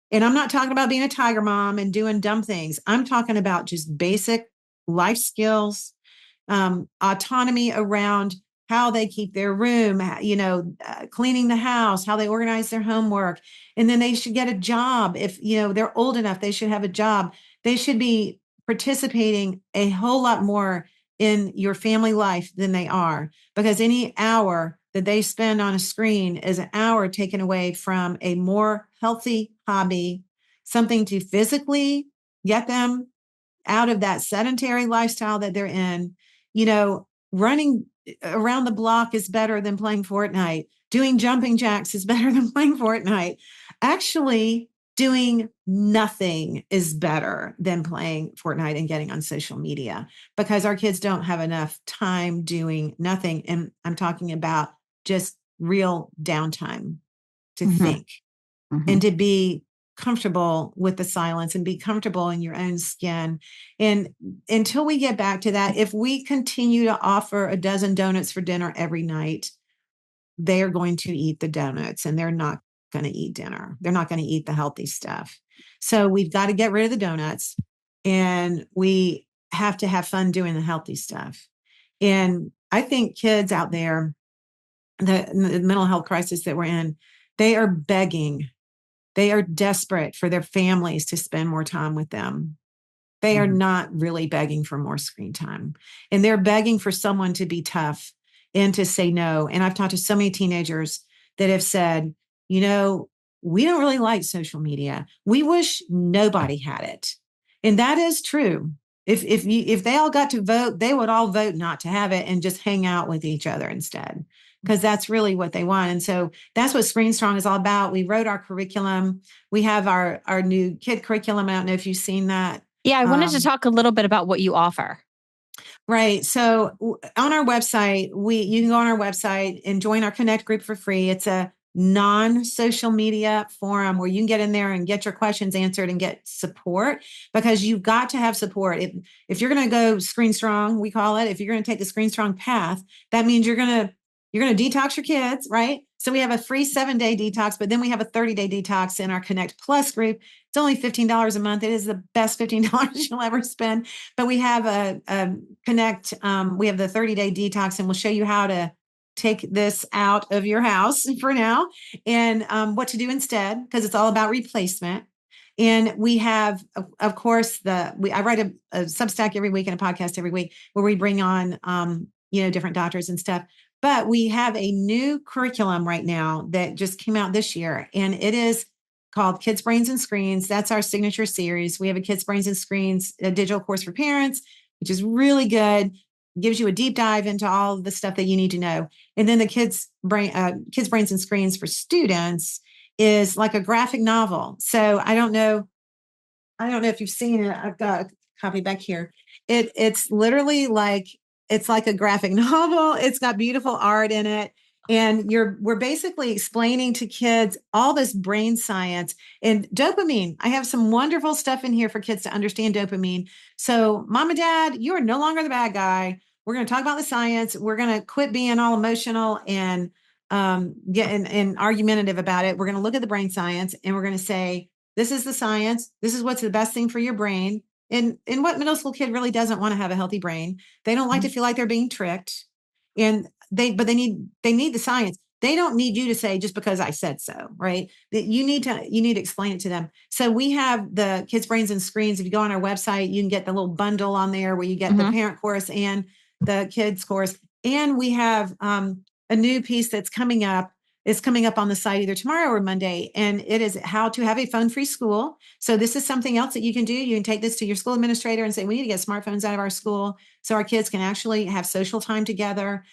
And I'm not talking about being a tiger mom and doing dumb things. I'm talking about just basic life skills, autonomy around how they keep their room, cleaning the house, how they organize their homework. And then they should get a job. If, they're old enough, they should have a job. They should be participating a whole lot more in your family life than they are, because any hour that they spend on a screen is an hour taken away from a more healthy hobby, something to physically get them out of that sedentary lifestyle that they're in. Running around the block is better than playing Fortnite. Doing jumping jacks is better than playing Fortnite. Actually, doing nothing is better than playing Fortnite and getting on social media, because our kids don't have enough time doing nothing. And I'm talking about just real downtime to think and to be comfortable with the silence and be comfortable in your own skin. And until we get back to that, if we continue to offer a dozen donuts for dinner every night, they are going to eat the donuts and they're not going to eat dinner. They're not going to eat the healthy stuff. So we've got to get rid of the donuts and we have to have fun doing the healthy stuff. And I think kids out there, the mental health crisis that we're in, they are begging. They are desperate for their families to spend more time with them. They are not really begging for more screen time. And they're begging for someone to be tough and to say no. And I've talked to so many teenagers that have said, we don't really like social media. We wish nobody had it. And that is true. If they all got to vote, they would all vote not to have it and just hang out with each other instead, because that's really what they want. And so that's what Screen Strong is all about. We wrote our curriculum. We have our new kid curriculum. I don't know if you've seen that. Yeah, I wanted to talk a little bit about what you offer. Right. So on our website, you can go on our website and join our Connect group for free. It's a non-social media forum where you can get in there and get your questions answered and get support, because you've got to have support. If you're going to go Screen Strong, we call it, if you're going to take the Screen Strong path, that means you're going to detox your kids, right? So we have a free 7-day detox, but then we have a 30-day detox in our Connect Plus group. It's only $15 a month. It is the best $15 you'll ever spend. But we have a Connect. We have the 30-day detox, and we'll show you how to take this out of your house for now and what to do instead, because it's all about replacement. And we have, of course, I write a Substack every week and a podcast every week where we bring on, different doctors and stuff. But we have a new curriculum right now that just came out this year, and it is called Kids, Brains, and Screens. That's our signature series. We have a Kids, Brains, and Screens, a digital course for parents, which is really good. Gives you a deep dive into all of the stuff that you need to know. And then the Kids, Brains, and Screens for students is like a graphic novel. So I don't know if you've seen it. I've got a copy back here. It's literally it's like a graphic novel. It's got beautiful art in it. And we're basically explaining to kids all this brain science and dopamine. I have some wonderful stuff in here for kids to understand dopamine. So mom and dad, you are no longer the bad guy. We're going to talk about the science. We're going to quit being all emotional and get argumentative about it. We're going to look at the brain science, and we're going to say, this is the science. This is what's the best thing for your brain. And what middle school kid really doesn't want to have a healthy brain? They don't like to feel like they're being tricked. And they need the science. They don't need you to say, just because I said so, right? That you need to explain it to them. So we have the Kids, Brains, and Screens. If you go on our website, you can get the little bundle on there where you get the parent course and the kids course. And we have a new piece that's coming up. It's coming up on the site either tomorrow or Monday, and it is how to have a phone-free school. So this is something else that you can do. You can take this to your school administrator and say, we need to get smartphones out of our school so our kids can actually have social time together.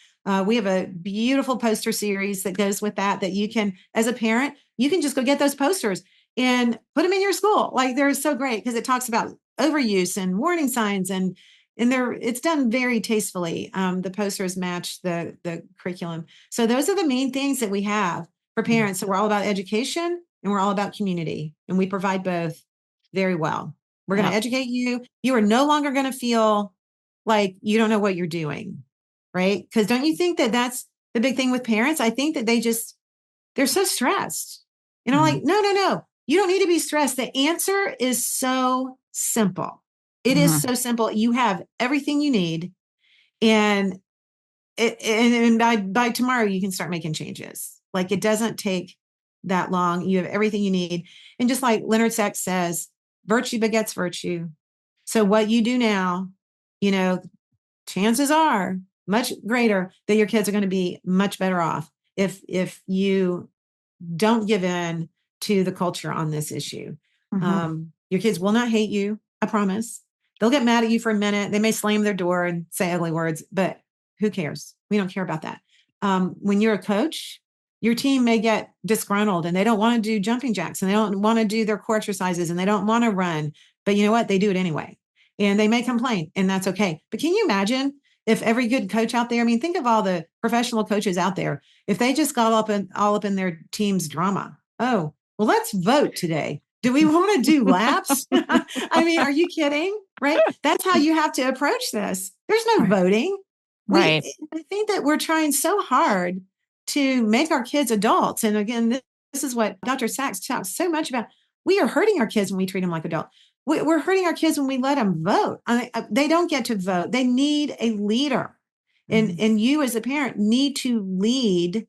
We have a beautiful poster series that goes with that you can, as a parent, you can just go get those posters and put them in your school. Like, they're so great because it talks about overuse and warning signs, and it's done very tastefully. The posters match the curriculum. So those are the main things that we have for parents. So we're all about education and we're all about community, and we provide both very well. We're going to educate you. You are no longer going to feel like you don't know what you're doing, right? Because don't you think that that's the big thing with parents? I think that they're so stressed. And I'm like, no. You don't need to be stressed. The answer is so simple. It is so simple. You have everything you need, and by tomorrow you can start making changes. Like, it doesn't take that long. You have everything you need. And just like Leonard Sachs says, virtue begets virtue. So what you do now, chances are much greater that your kids are going to be much better off if you don't give in to the culture on this issue. Your kids will not hate you. I promise. They'll get mad at you for a minute. They may slam their door and say ugly words, but who cares? We don't care about that. When you're a coach, your team may get disgruntled and they don't want to do jumping jacks, and they don't want to do their core exercises, and they don't want to run, but you know what? They do it anyway. And they may complain, and that's okay. But can you imagine if every good coach out there, I mean, think of all the professional coaches out there, if they just got all up in their team's drama. Oh, well, let's vote today. Do we want to do laps? I mean, are you kidding? Right? That's how you have to approach this. There's no voting. I think that we're trying so hard to make our kids adults. And again, this is what Dr. Sachs talks so much about. We are hurting our kids when we treat them like adults. We're hurting our kids when we let them vote. They don't get to vote. They need a leader. And you as a parent need to lead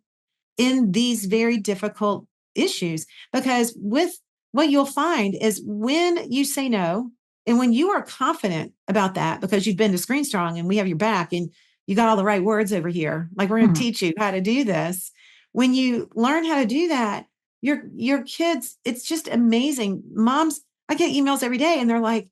in these very difficult issues, because with what you'll find is when you say no, and when you are confident about that, because you've been to Screen Strong and we have your back, and you got all the right words over here. Like, we're going to Mhm. teach you how to do this. When you learn how to do that, your kids, it's just amazing. Moms, I get emails every day and they're like,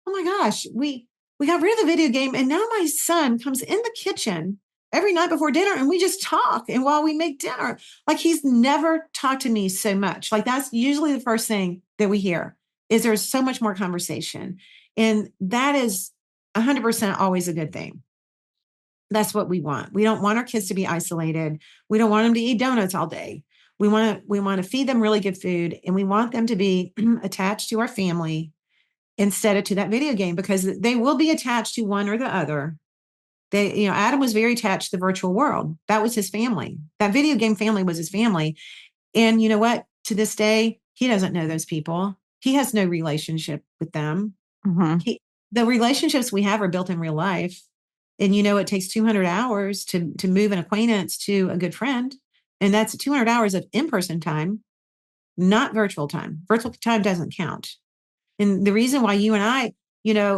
oh my gosh, we got rid of the video game and now my son comes in the kitchen every night before dinner and we just talk. And while we make dinner, like, he's never talked to me so much. Like, that's usually the first thing that we hear is there's so much more conversation. And that is 100% always a good thing. That's what we want. We don't want our kids to be isolated. We don't want them to eat donuts all day. We want to feed them really good food, and we want them to be attached to our family instead of to that video game, because they will be attached to one or the other. Adam was very attached to the virtual world. That was his family. That video game family was his family. And you know what? To this day, he doesn't know those people. He has no relationship with them. Mhm. The relationships we have are built in real life. And it takes 200 hours to move an acquaintance to a good friend. And that's 200 hours of in-person time, not virtual time. Virtual time doesn't count. And the reason why you and I,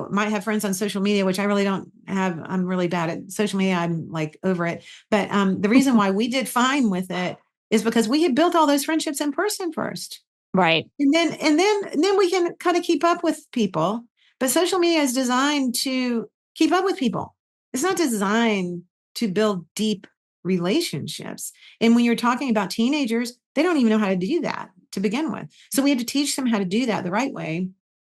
might have friends on social media, which I really don't have, I'm really bad at social media. I'm like over it. But the reason why we did fine with it is because we had built all those friendships in person first. Right. And then we can kind of keep up with people. But social media is designed to keep up with people. It's not designed to build deep relationships. And when you're talking about teenagers, they don't even know how to do that to begin with. So we have to teach them how to do that the right way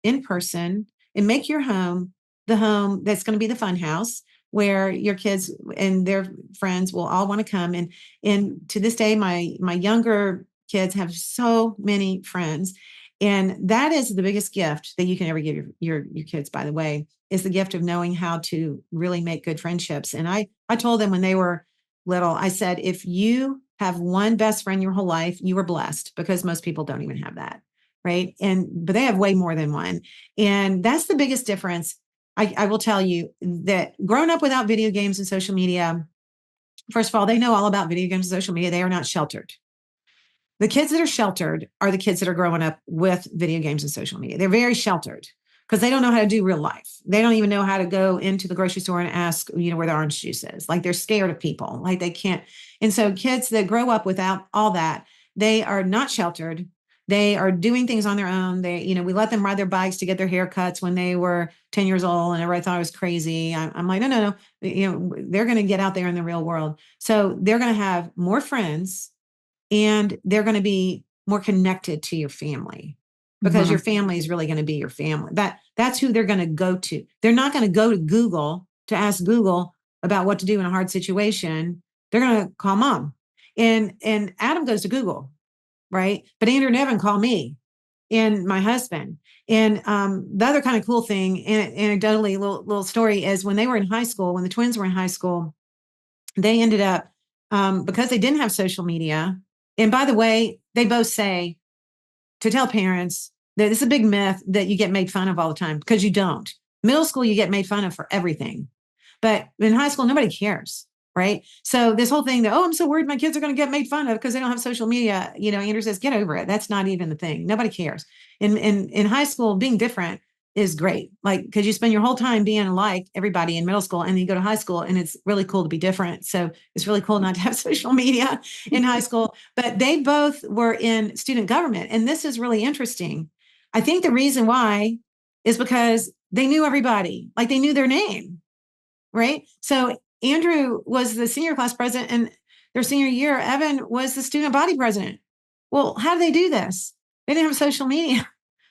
in person, and make your home the home that's going to be the fun house where your kids and their friends will all want to come. And to this day, my younger kids have so many friends. And that is the biggest gift that you can ever give your kids, by the way, is the gift of knowing how to really make good friendships. And I told them when they were little, I said, if you have one best friend your whole life, you were blessed, because most people don't even have that. Right. But they have way more than one. And that's the biggest difference. I will tell you that growing up without video games and social media, first of all, they know all about video games and social media. They are not sheltered. The kids that are sheltered are the kids that are growing up with video games and social media. They're very sheltered because they don't know how to do real life. They don't even know how to go into the grocery store and ask, where the orange juice is. Like, they're scared of people. Like, they can't. And so kids that grow up without all that, they are not sheltered. They are doing things on their own. We let them ride their bikes to get their haircuts when they were 10 years old, and everybody thought I was crazy. I'm like, no, no, no. They're going to get out there in the real world. So they're going to have more friends, and they're going to be more connected to your family, because your Mhm. family is really going to be your family. That's who they're going to go to. They're not going to go to Google to ask Google about what to do in a hard situation. They're going to call mom. And Adam goes to Google, right? But Andrew and Evan call me and my husband. And the other kind of cool thing, anecdotally, little story, is when they were in high school, when the twins were in high school, they ended up, because they didn't have social media. And by the way, they both say to tell parents that it's a big myth that you get made fun of all the time, because you don't. Middle school, you get made fun of for everything. But in high school, nobody cares. Right. So this whole thing that, I'm so worried my kids are going to get made fun of because they don't have social media. Andrew says, get over it. That's not even the thing. Nobody cares. In high school, being different is great. Like, because you spend your whole time being like everybody in middle school, and then you go to high school and it's really cool to be different. So it's really cool not to have social media in high school. But they both were in student government. And this is really interesting. I think the reason why is because they knew everybody, like, they knew their name. Right. So Andrew was the senior class president, and their senior year, Evan was the student body president. Well, how do they do this? They didn't have social media,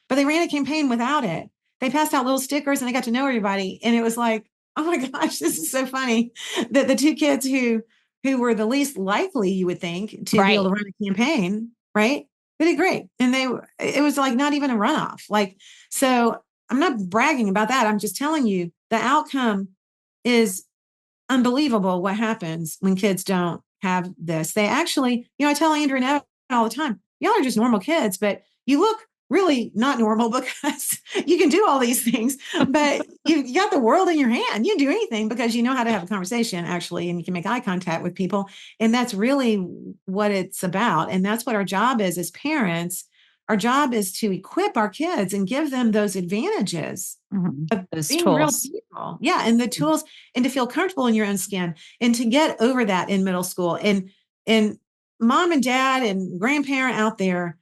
but they ran a campaign without it. They passed out little stickers and they got to know everybody. And it was like, oh my gosh, this is so funny that the two kids who were the least likely, you would think, to be able Right. to run a campaign, right? They did great. And it was like not even a runoff. Like, so I'm not bragging about that. I'm just telling you the outcome is unbelievable what happens when kids don't have this. They actually, I tell Andrew and Evan all the time, y'all are just normal kids, but you look really not normal because you can do all these things, but you got the world in your hand. You can do anything because you know how to have a conversation, actually, and you can make eye contact with people. And that's really what it's about. And that's what our job is as parents, our job is to equip our kids and give them those advantages of Those being real tools. people. Yeah. And the tools, and to feel comfortable in your own skin, and to get over that in middle school. And mom and dad and grandparent out there,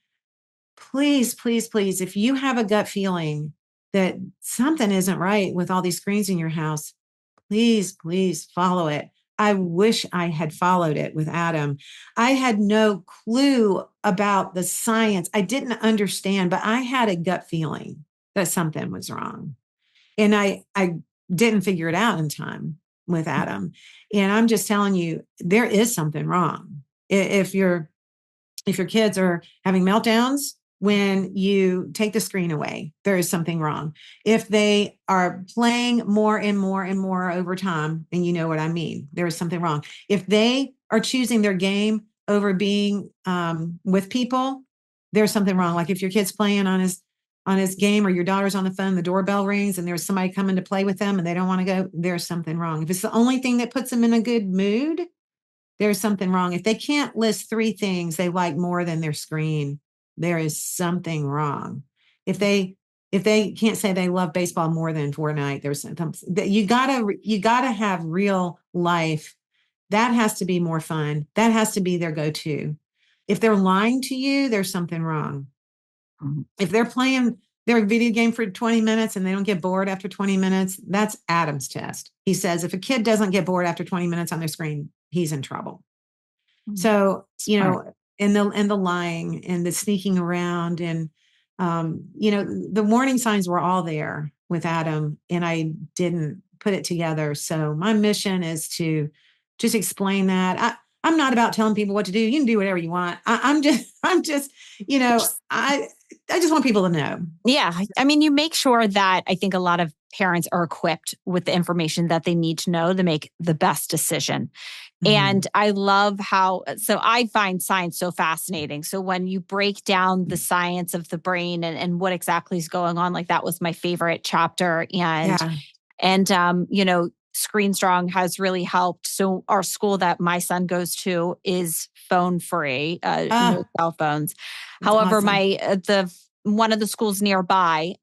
please, please, please, if you have a gut feeling that something isn't right with all these screens in your house, please, please follow it. I wish I had followed it with Adam. I had no clue about the science. I didn't understand, but I had a gut feeling that something was wrong. And I didn't figure it out in time with Adam. And I'm just telling you, there is something wrong. If your kids are having meltdowns when you take the screen away, there is something wrong. If they are playing more and more and more over time, and you know what I mean, there is something wrong. If they are choosing their game over being with people, there's something wrong. Like if your kid's playing on his game, or your daughter's on the phone, the doorbell rings and there's somebody coming to play with them and they don't want to go, there's something wrong. If it's the only thing that puts them in a good mood, there's something wrong. If they can't list 3 things they like more than their screen, there is something wrong. If they can't say they love baseball more than Fortnite, there's something. You gotta have real life. That has to be more fun. That has to be their go-to. If they're lying to you, there's something wrong. If they're playing their video game for 20 minutes and they don't get bored after 20 minutes, that's Adam's test. He says if a kid doesn't get bored after 20 minutes on their screen, he's in trouble. So, Smart. and the lying and the sneaking around, and the warning signs were all there with Adam, and I didn't put it together. So my mission is to just explain that. I'm not about telling people what to do. You can do whatever you want. I'm just, I just want people to know. Yeah. I mean, you make sure that I think a lot of parents are equipped with the information that they need to know to make the best decision. And I love so I find science so fascinating. So when you break down the science of the brain and what exactly is going on, like that was my favorite chapter. Yeah. And Screen Strong has really helped. So our school that my son goes to is phone free, no cell phones. That's However, awesome. one of the schools nearby,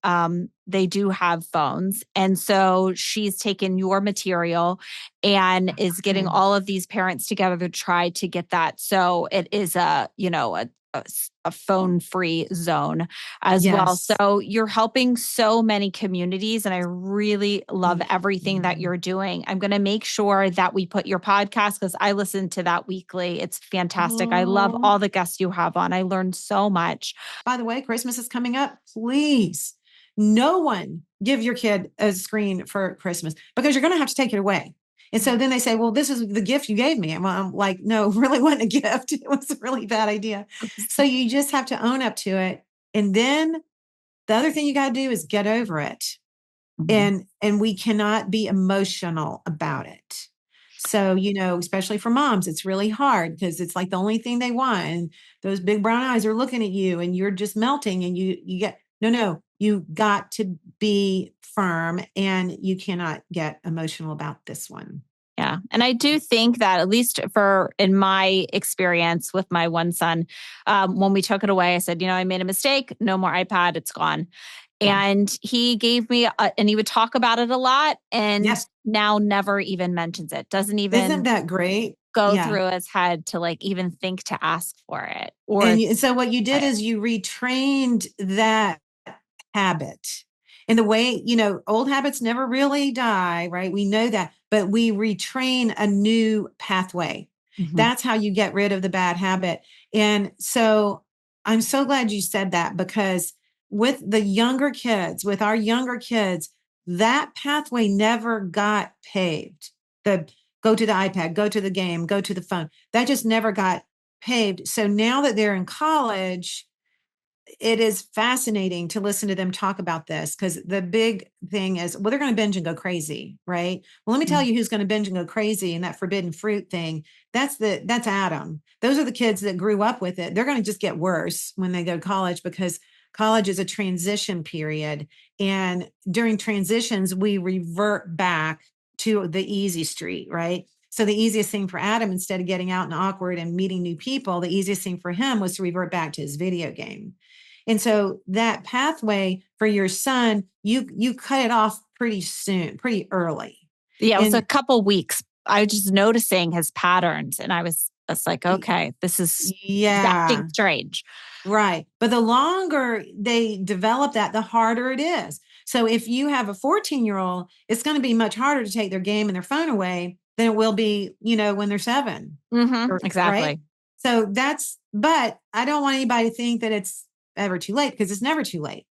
they do have phones. And so she's taken your material and is getting all of these parents together to try to get that. So it is a phone-free zone as well. Yes. So you're helping so many communities, and I really love everything that you're doing. I'm going to make sure that we put your podcast, because I listen to that weekly. It's fantastic. I love all the guests you have on. I learned so much. By the way, Christmas is coming up. Please, no one give your kid a screen for Christmas, because you're going to have to take it away. And so then they say, well, this is the gift you gave me. And I'm like, no, it really wasn't a gift. It was a really bad idea. So you just have to own up to it. And then the other thing you got to do is get over it. And we cannot be emotional about it. So, especially for moms, it's really hard because it's like the only thing they want. And those big brown eyes are looking at you and you're just melting, and you get, no, you got to be firm, and you cannot get emotional about this one. Yeah. And I do think that, at least in my experience with my one son, when we took it away, I said, I made a mistake. No more iPad. It's gone. And he gave me, and he would talk about it a lot, and Yes. now never even mentions it. Doesn't even Isn't that great? go Yeah. through his head to even think to ask for it. And so what you did is you retrained that habit. And the way, old habits never really die, right? We know that, but we retrain a new pathway. That's how you get rid of the bad habit. And so I'm so glad you said that, because with our younger kids, that pathway never got paved. The go to the iPad, go to the game, go to the phone. That just never got paved. So now that they're in college, it is fascinating to listen to them talk about this, because the big thing is, well, they're going to binge and go crazy, right? Well, let me tell you who's going to binge and go crazy. And that forbidden fruit thing, that's Adam. Those are the kids that grew up with it. They're going to just get worse when they go to college, because college is a transition period. And during transitions, we revert back to the easy street, right? So the easiest thing for Adam, instead of getting out and awkward and meeting new people, the easiest thing for him was to revert back to his video game. And so that pathway for your son, you cut it off pretty soon, pretty early. Yeah, it was a And couple weeks. I was just noticing his patterns, and I was like, okay, this is acting yeah, strange. right. But the longer they develop that, the harder it is. So if you have a 14-year-old, it's going to be much harder to take their game and their phone away than it will be, when they're 7. Right. Exactly. So but I don't want anybody to think that it's ever too late, because it's never too late.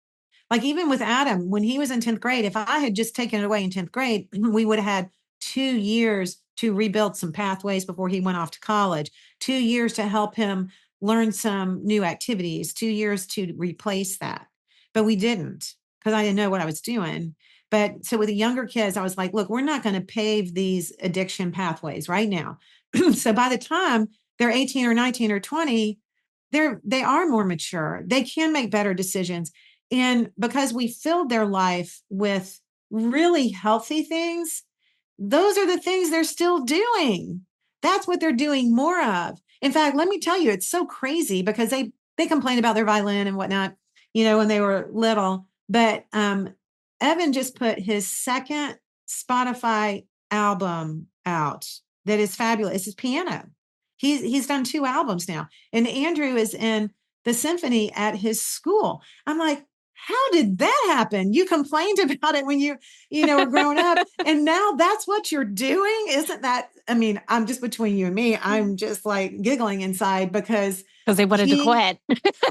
Like even with Adam, when he was in 10th grade, if I had just taken it away in 10th grade, we would have had 2 years to rebuild some pathways before he went off to college, 2 years to help him learn some new activities, 2 years to replace that. But we didn't, because I didn't know what I was doing. But so with the younger kids, I was like, look, we're not going to pave these addiction pathways right now. So by the time they're 18 or 19 or 20, they are more mature. They can make better decisions. And because we filled their life with really healthy things, those are the things they're still doing. That's what they're doing more of. In fact, let me tell you, it's so crazy because they complain about their violin and whatnot, when they were little. But Evan just put his second Spotify album out that is fabulous. It's his piano. He's done 2 albums now, and Andrew is in the symphony at his school. I'm like, how did that happen? You complained about it when you were growing up, and now that's what you're doing. Isn't that? I mean, I'm just between you and me. I'm just like giggling inside because they wanted to he quit.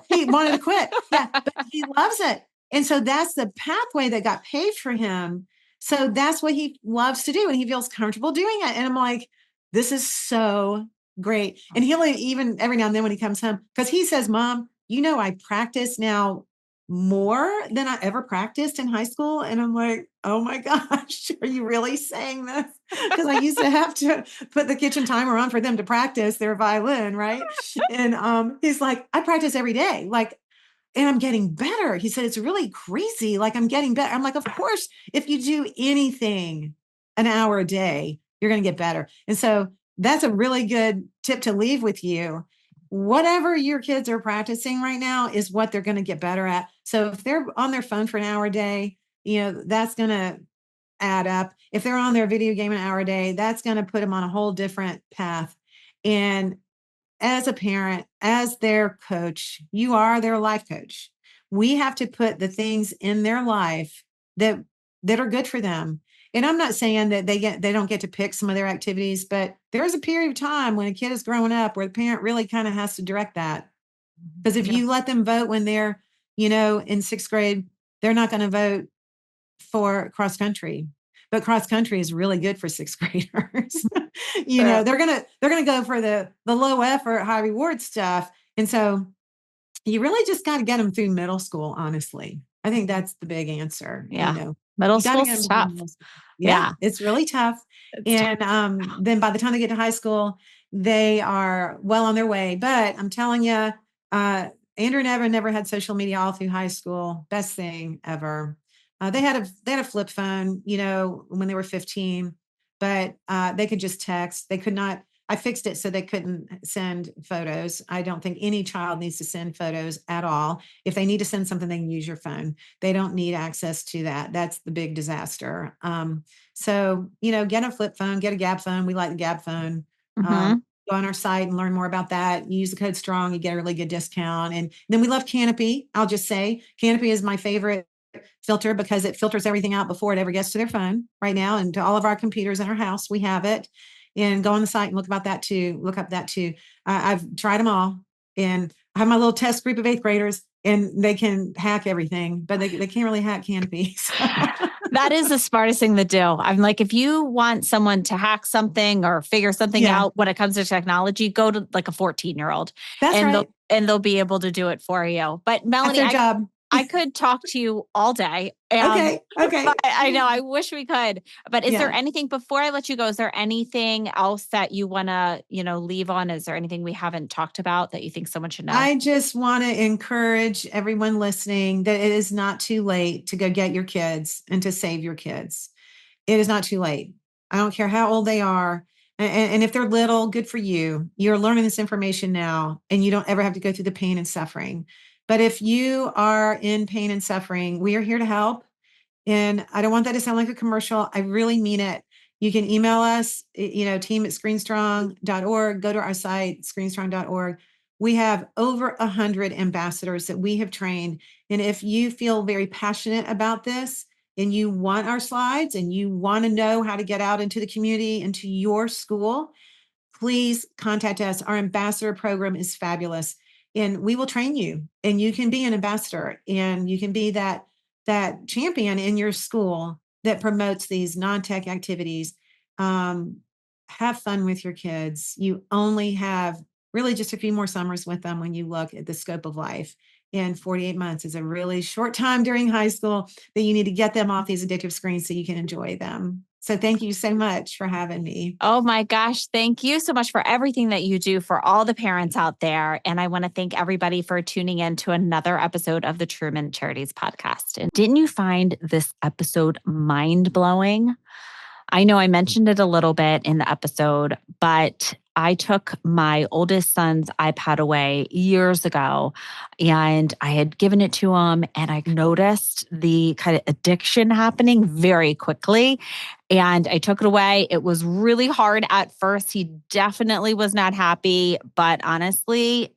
he wanted to quit. Yeah, but he loves it. And so that's the pathway that got paved for him. So that's what he loves to do. And he feels comfortable doing it. And I'm like, this is so great. And he'll even every now and then when he comes home, because he says, Mom, I practice now more than I ever practiced in high school. And I'm like, oh my gosh, are you really saying this? Because I used to have to put the kitchen timer on for them to practice their violin, right? And he's like, I practice every day. Like, and I'm getting better. He said, it's really crazy. Like, I'm getting better. I'm like, of course, if you do anything an hour a day, you're going to get better. And so that's a really good tip to leave with you. Whatever your kids are practicing right now is what they're going to get better at. So if they're on their phone for an hour a day, that's going to add up. If they're on their video game an hour a day, that's going to put them on a whole different path. And as a parent, as their coach, you are their life coach. We have to put the things in their life that are good for them. And I'm not saying that they don't get to pick some of their activities, but there's a period of time when a kid is growing up where the parent really kind of has to direct that. Because if you let them vote when they're, in 6th grade, they're not going to vote for cross country. But cross country is really good for 6th graders. They're gonna go for the low effort, high reward stuff. And so you really just got to get them through middle school, honestly. I think that's the big answer. Yeah. Middle You got to school's get them tough. through middle school. Yeah, it's really tough. And then by the time they get to high school, they are well on their way. But I'm telling you, Andrew and Evan never had social media all through high school. Best thing ever. They had a flip phone, when they were 15, but they could just text. They could not. I fixed it so they couldn't send photos. I don't think any child needs to send photos at all. If they need to send something, they can use your phone. They don't need access to that. That's the big disaster. So, get a flip phone, get a Gab phone. We like the Gab phone. Go on our site and learn more about that. You use the code STRONG, you get a really good discount. And then we love Canopy. I'll just say Canopy is my favorite filter because it filters everything out before it ever gets to their phone right now. And to all of our computers in our house, we have it. And go on the site and look up that too. I've tried them all. And I have my little test group of 8th graders and they can hack everything, but they can't really hack Canopy. So. That is the smartest thing to do. I'm like, if you want someone to hack something or figure something out when it comes to technology, go to like a 14-year-old. That's right. They'll be able to do it for you. But Melanie, that's their job. I could talk to you all day. Okay. I know. I wish we could. But is there anything, before I let you go, is there anything else that you want to, leave on? Is there anything we haven't talked about that you think someone should know? I just want to encourage everyone listening that it is not too late to go get your kids and to save your kids. It is not too late. I don't care how old they are. And if they're little, good for you. You're learning this information now and you don't ever have to go through the pain and suffering. But if you are in pain and suffering, we are here to help. And I don't want that to sound like a commercial. I really mean it. You can email us, team@screenstrong.org. Go to our site, screenstrong.org. We have over 100 ambassadors that we have trained. And if you feel very passionate about this and you want our slides and you want to know how to get out into the community, into your school, please contact us. Our ambassador program is fabulous. And we will train you, and you can be an ambassador, and you can be that champion in your school that promotes these non-tech activities. Have fun with your kids. You only have really just a few more summers with them when you look at the scope of life. And 48 months is a really short time during high school that you need to get them off these addictive screens so you can enjoy them. So thank you so much for having me. Oh my gosh. Thank you so much for everything that you do for all the parents out there. And I want to thank everybody for tuning in to another episode of the Truman Charities podcast. And didn't you find this episode mind-blowing? I know I mentioned it a little bit in the episode, but I took my oldest son's iPad away years ago, and I had given it to him, and I noticed the kind of addiction happening very quickly. And I took it away. It was really hard at first. He definitely was not happy, but honestly,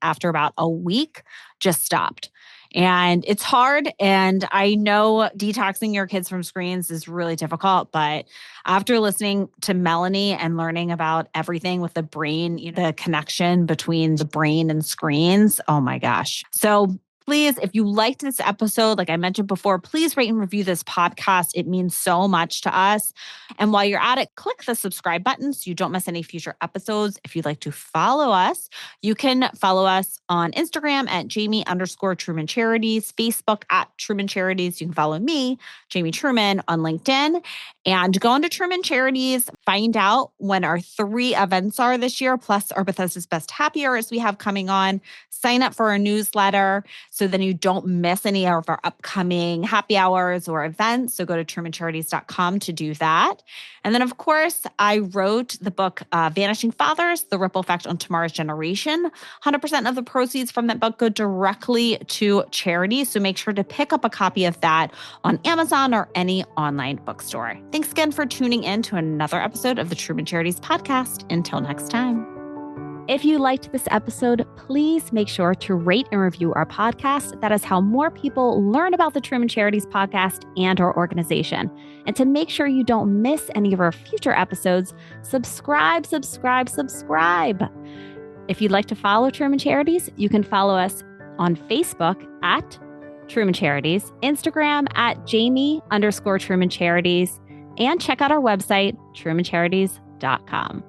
after about a week, just stopped. And it's hard. And I know detoxing your kids from screens is really difficult. But after listening to Melanie and learning about everything with the brain, the connection between the brain and screens, oh my gosh. So please, if you liked this episode, like I mentioned before, please rate and review this podcast. It means so much to us. And while you're at it, click the subscribe button so you don't miss any future episodes. If you'd like to follow us, you can follow us on Instagram at Jamie_Truman Charities, Facebook at Truman Charities. You can follow me, Jamie Truman, on LinkedIn. And go into Truman Charities, find out when our 3 events are this year, plus our Bethesda's Best Happy Hours we have coming on. Sign up for our newsletter so then you don't miss any of our upcoming happy hours or events. So go to trumancharities.com to do that. And then, of course, I wrote the book, Vanishing Fathers, The Ripple Effect on Tomorrow's Generation. 100% of the proceeds from that book go directly to charity. So make sure to pick up a copy of that on Amazon or any online bookstore. Thanks again for tuning in to another episode of the Truman Charities podcast. Until next time. If you liked this episode, please make sure to rate and review our podcast. That is how more people learn about the Truman Charities podcast and our organization. And to make sure you don't miss any of our future episodes, subscribe. If you'd like to follow Truman Charities, you can follow us on Facebook at Truman Charities, Instagram at Jamie_Truman Charities, and check out our website, trumancharities.com.